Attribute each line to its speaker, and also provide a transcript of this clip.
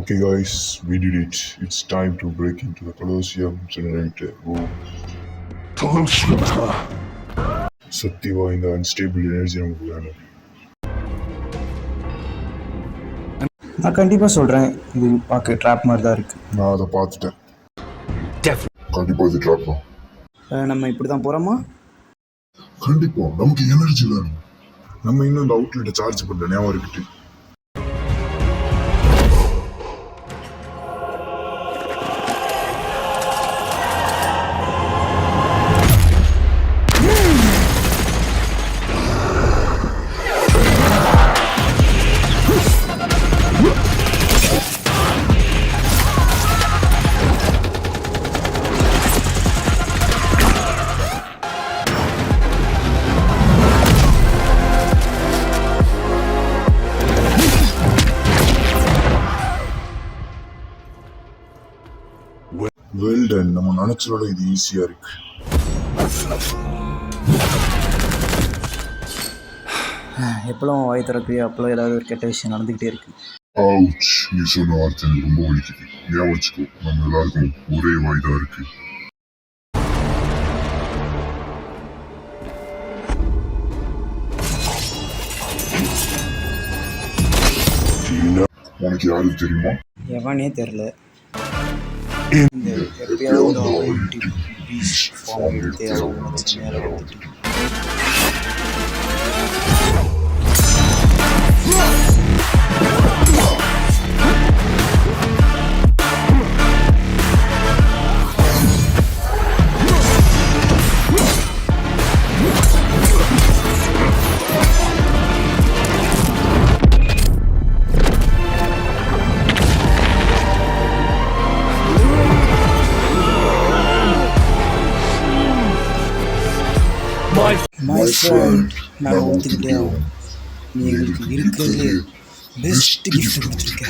Speaker 1: Okay, guys, we did it. It's time to break into the Colosseum generator room. சக்திவா இந்த unstable energy நமக்கு வேணும்.
Speaker 2: நான் கண்டிப்பாக சொல்கிறேன், இது பார்க்க ட்ராப் மாதிரி தான் இருக்குது.
Speaker 1: நான் அதை பார்த்துட்டேன். கண்டிப்பாக இது ட்ராப் தான்.
Speaker 2: நம்ம இப்படி தான் போகிறோமா?
Speaker 1: கண்டிப்பாக நமக்கு எனர்ஜி வேணும். நம்ம இன்னும் இந்த அவுட்லெட்டை சார்ஜ் பண்ணல, ஞாபகம் இருக்கட்டு. வெல்டன், நம்ம நினைச்சதோட இது ஈஸியா இருக்கு.
Speaker 2: எப்பெல்லாம் வாய் திறப்பியோ அப்பெல்லாம் ஏதாவது ஒரு கெட்ட விஷயம் நடந்துக்கிட்டே இருக்கு.
Speaker 1: அவுச், நீ சொன்ன வார்த்தை எனக்கு ரொம்ப வலிக்குது. ஞாபகம் வச்சுக்கோ, நம்ம எல்லாருக்கும் ஒரே வாய் தான் இருக்கு. உனக்கு யாருக்கு தெரியுமா?
Speaker 2: எவனே தெரில. My friend, நான் ஒத்துக்கிட்டேன். நீ எங்களுக்கு இருக்கிறது பெஸ்ட் கிஃப்ட் கொடுத்துருக்க.